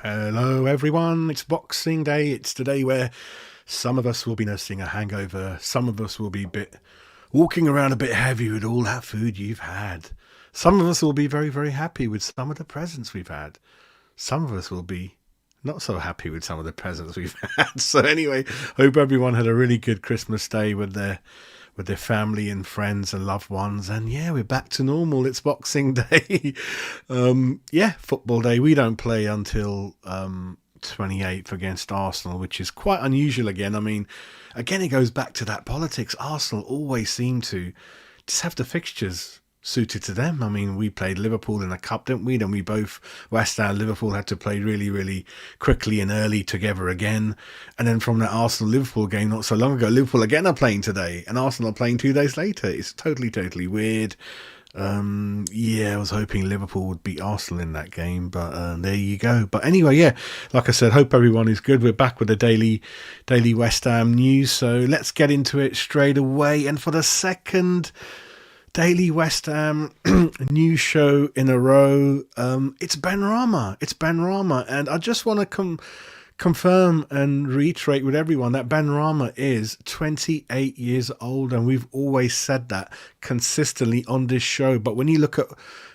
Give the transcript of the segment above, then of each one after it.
Hello, everyone. It's Boxing Day. It's the day where some of us will be nursing a hangover. Some of us will be walking around a bit heavy with all that food you've had. Some of us will be very, very happy with some of the presents we've had. Some of us will be not so happy with some of the presents we've had. So anyway, hope everyone had a really good Christmas day with their family and friends and loved ones. And yeah, we're back to normal. It's Boxing Day. Yeah, football day. We don't play until 28th against Arsenal, which is quite unusual again. I mean, again, it goes back to that politics. Arsenal always seem to just have the fixtures suited to them. I mean, we played Liverpool in the cup, didn't we? Then we both, West Ham, Liverpool, had to play really, really quickly and early together again. And then from that Arsenal-Liverpool game not so long ago, Liverpool again are playing today and Arsenal are playing 2 days later. It's totally, totally weird. Yeah, I was hoping Liverpool would beat Arsenal in that game, but there you go. But anyway, yeah, like I said, hope everyone is good. We're back with the daily West Ham news, so let's get into it straight away. And for the second Daily West Ham news show in a row, it's Benrahma. It's Benrahma, and I just want to confirm and reiterate with everyone that Benrahma is 28 years old, and we've always said that consistently on this show. But when you look at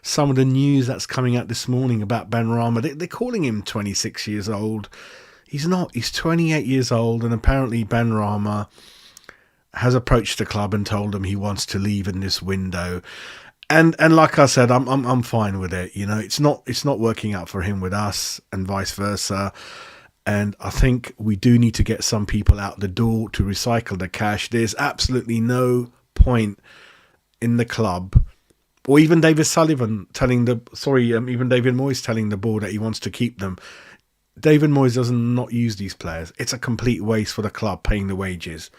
some of the news that's coming out this morning about Benrahma, they're calling him 26 years old. He's not. He's 28 years old, and apparently Benrahma has approached the club and told them he wants to leave in this window. And like I said, I'm fine with it. You know, it's not working out for him with us and vice versa. And I think we do need to get some people out the door to recycle the cash. There's absolutely no point in the club, or even David Sullivan even David Moyes telling the board that he wants to keep them. David Moyes doesn't not use these players. It's a complete waste for the club paying the wages.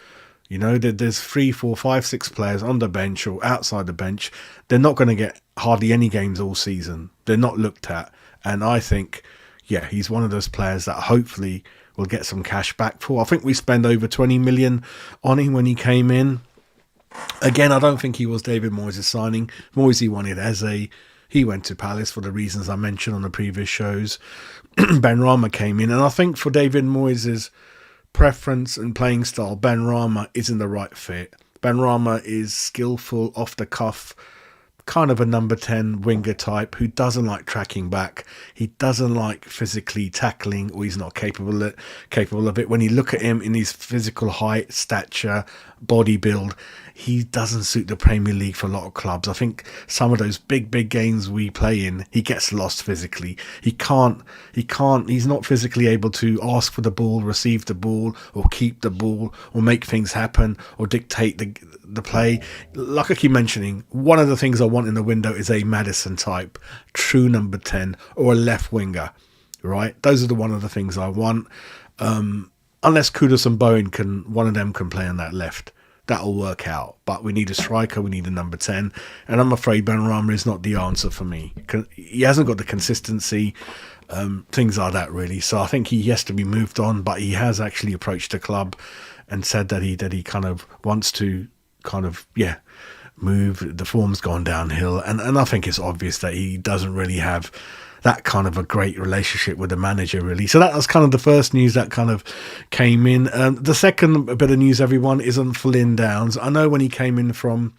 You know, there's 3, 4, 5, 6 players on the bench or outside the bench. They're not going to get hardly any games all season. They're not looked at. And I think, yeah, he's one of those players that hopefully will get some cash back for. I think we spent over 20 million on him when he came in. Again, I don't think he was David Moyes' signing. Moyes wanted Eze. He went to Palace for the reasons I mentioned on the previous shows. Benrahma came in. And I think for David Moyes' preference and playing style, Benrahma isn't the right fit. Benrahma is skillful, off the cuff, kind of a number 10 winger type who doesn't like tracking back. He doesn't like physically tackling, or he's not capable of it. When you look at him in his physical height, stature, body build, he doesn't suit the Premier League for a lot of clubs. I think some of those big games we play in, he gets lost physically. He's not physically able to ask for the ball, receive the ball, or keep the ball, or make things happen, or dictate the play. Like I keep mentioning, one of the things I want in the window is a Maddison type, true number 10, or a left winger, right? Those are one of the things I want. Unless Kudus and Bowen one of them can play on that left. That'll work out. But we need a striker, we need a number 10. And I'm afraid Benrahma is not the answer for me. He hasn't got the consistency, things like that really. So I think he has to be moved on, but he has actually approached the club and said that he kind of wants to move. The form's gone downhill. And I think it's obvious that he doesn't really have that kind of a great relationship with the manager, really. So that was kind of the first news that kind of came in. The second bit of news, everyone, is on Flynn Downs. I know when he came in from,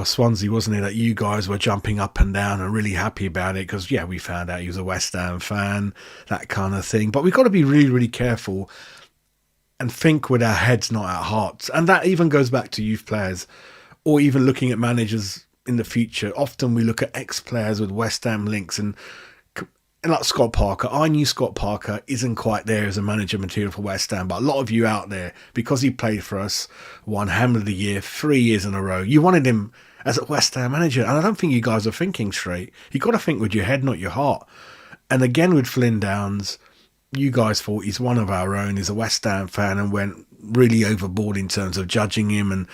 Swansea, wasn't it, that you guys were jumping up and down and really happy about it because, we found out he was a West Ham fan, that kind of thing. But we've got to be really, really careful and think with our heads, not our hearts. And that even goes back to youth players or even looking at managers in the future. Often we look at ex-players with West Ham links and like Scott Parker. I knew Scott Parker isn't quite there as a manager material for West Ham, but a lot of you out there, because he played for us, won Ham of the Year 3 years in a row, you wanted him as a West Ham manager. And I don't think you guys are thinking straight. You've got to think with your head, not your heart. And again with Flynn Downs, you guys thought he's one of our own, he's a West Ham fan, and went really overboard in terms of judging him.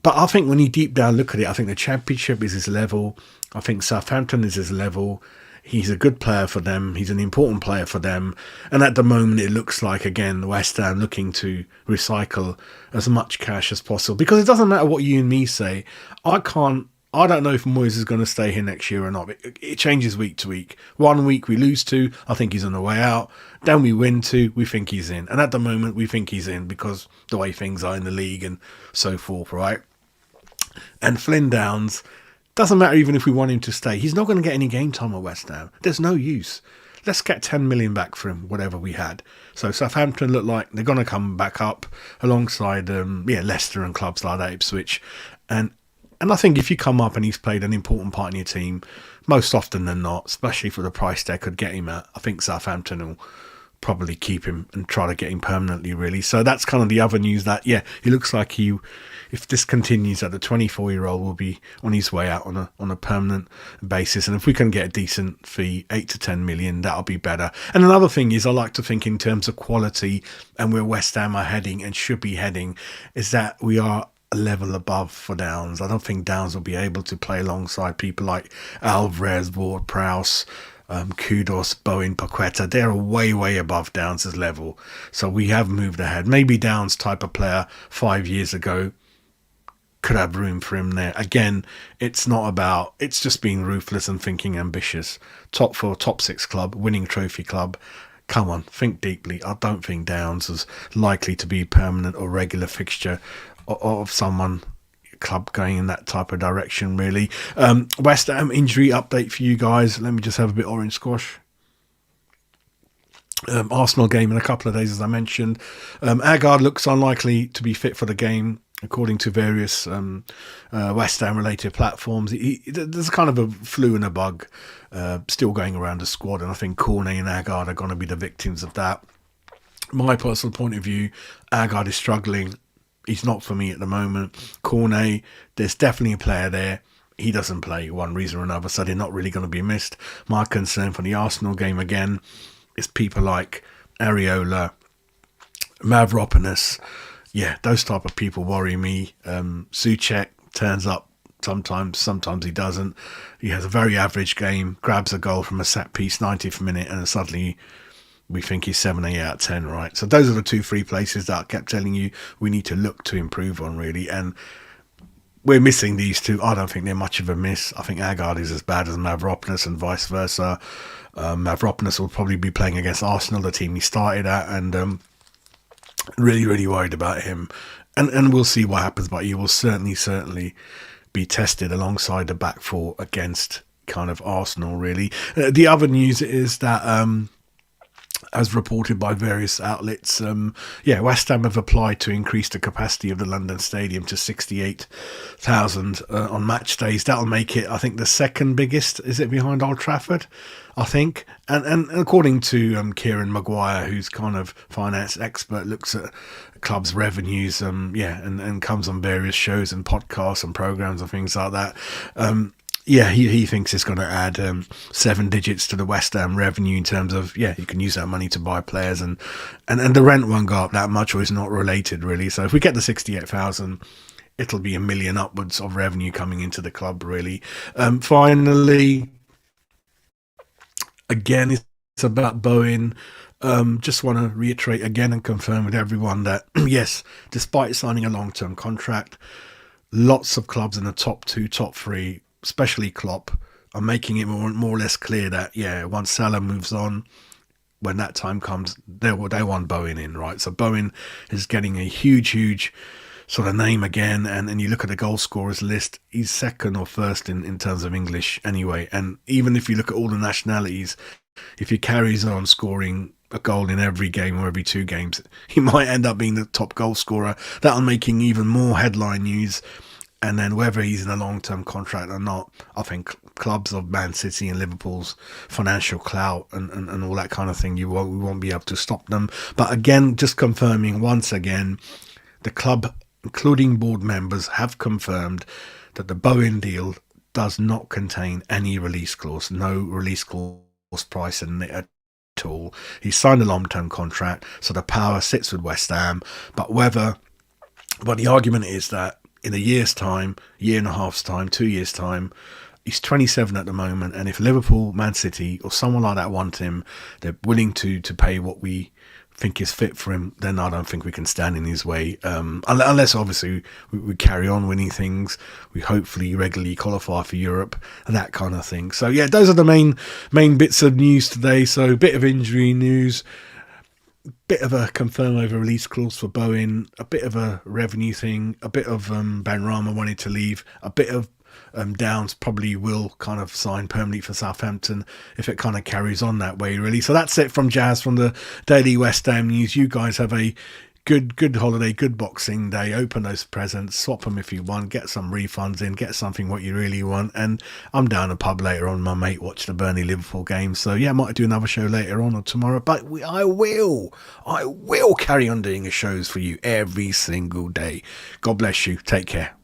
But I think when you deep down look at it, I think the Championship is his level. I think Southampton is his level. He's a good player for them. He's an important player for them. And at the moment, it looks like, again, West Ham looking to recycle as much cash as possible. Because it doesn't matter what you and me say. I can't I don't know if Moyes is going to stay here next year or not. It changes week to week. One week we lose two, I think he's on the way out. Then we win two, we think he's in. And at the moment, we think he's in because the way things are in the league and so forth, right? And Flynn Downs, doesn't matter even if we want him to stay. He's not going to get any game time at West Ham. There's no use. Let's get 10 million back for him, whatever we had. So Southampton look like they're going to come back up alongside Leicester and clubs like that, Ipswich. And I think if you come up and he's played an important part in your team, most often than not, especially for the price they could get him at, I think Southampton will probably keep him and try to get him permanently, really. So that's kind of the other news that, it looks like if this continues, that the 24-year-old will be on his way out on a permanent basis. And if we can get a decent fee, 8 to 10 million, that'll be better. And another thing is I like to think in terms of quality and where West Ham are heading and should be heading is that we are a level above for Downs. I don't think Downs will be able to play alongside people like Alvarez, Ward-Prowse, Kudos, Bowen, Paqueta. They're way, way above Downs' level. So we have moved ahead. Maybe Downs type of player 5 years ago could have room for him there. Again, it's just being ruthless and thinking ambitious. Top 4, top 6 club, winning trophy club. Come on, think deeply. I don't think Downs is likely to be permanent or regular fixture of someone club going in that type of direction, really. West Ham injury update for you guys. Let me just have a bit of orange squash. Arsenal game in a couple of days, as I mentioned. Agard looks unlikely to be fit for the game, according to various West Ham related platforms. There's kind of a flu and a bug still going around the squad, and I think Cornet and Agard are going to be the victims of that. My personal point of view, Agard is struggling. He's not for me at the moment. Cornet, there's definitely a player there. He doesn't play one reason or another, so they're not really going to be missed. My concern for the Arsenal game again is people like Areola, Mavropanos. Yeah, those type of people worry me. Souček turns up sometimes he doesn't. He has a very average game, grabs a goal from a set piece, 90th minute, and suddenly we think he's 7, 8 out of 10, right? So those are the 2-3 places that I kept telling you we need to look to improve on, really. And we're missing these two. I don't think they're much of a miss. I think Agard is as bad as Mavropanos and vice versa. Mavropanos will probably be playing against Arsenal, the team he started at, and really, really worried about him. And we'll see what happens, but he will certainly be tested alongside the back four against kind of Arsenal, really. The other news is that as reported by various outlets, West Ham have applied to increase the capacity of the London Stadium to 68,000 on match days. That'll make it, I think, the second biggest. Is it behind Old Trafford? I think. And according to Kieran Maguire, who's kind of finance expert, looks at clubs' revenues, and comes on various shows and podcasts and programs and things like that. He thinks it's going to add 7 digits to the West Ham revenue in terms of, you can use that money to buy players and the rent won't go up that much, or is not related, really. So if we get the 68,000, it'll be $1 million upwards of revenue coming into the club, really. Finally, again, it's about Bowen. Just want to reiterate again and confirm with everyone that, yes, despite signing a long-term contract, lots of clubs in the top 2, top 3, especially Klopp, are making it more or less clear that, once Salah moves on, when that time comes, they want Bowen in, right? So Bowen is getting a huge sort of name again, and you look at the goal scorers list, he's second or first in terms of English anyway. And even if you look at all the nationalities, if he carries on scoring a goal in every game or every 2 games, he might end up being the top goal scorer. That'll make him even more headline news. And then whether he's in a long-term contract or not, I think clubs of Man City and Liverpool's financial clout and all that kind of thing, we won't be able to stop them. But again, just confirming once again, the club, including board members, have confirmed that the Bowen deal does not contain any release clause, no release clause price in it at all. He signed a long-term contract, so the power sits with West Ham. But the argument is that in a year's time, year and a half's time, 2 years' time, he's 27 at the moment, and if Liverpool, Man City, or someone like that want him, they're willing to pay what we think is fit for him, then I don't think we can stand in his way. Unless obviously we carry on winning things, we hopefully regularly qualify for Europe and that kind of thing. So yeah, those are the main bits of news today. So a bit of injury news, bit of a confirm over release clause for Bowen, a bit of a revenue thing, a bit of Benrahma wanted to leave, a bit of Downs probably will kind of sign permanently for Southampton if it kind of carries on that way, really. So that's it from Jazz from the Daily West Ham News. You guys have a good holiday, good Boxing Day. Open those presents, swap them if you want, get some refunds in, get something what you really want. And I'm down the pub later on. My mate watched the Burnley Liverpool game, so yeah, I might do another show later on or tomorrow. But I will carry on doing shows for you every single day. God bless you. Take care.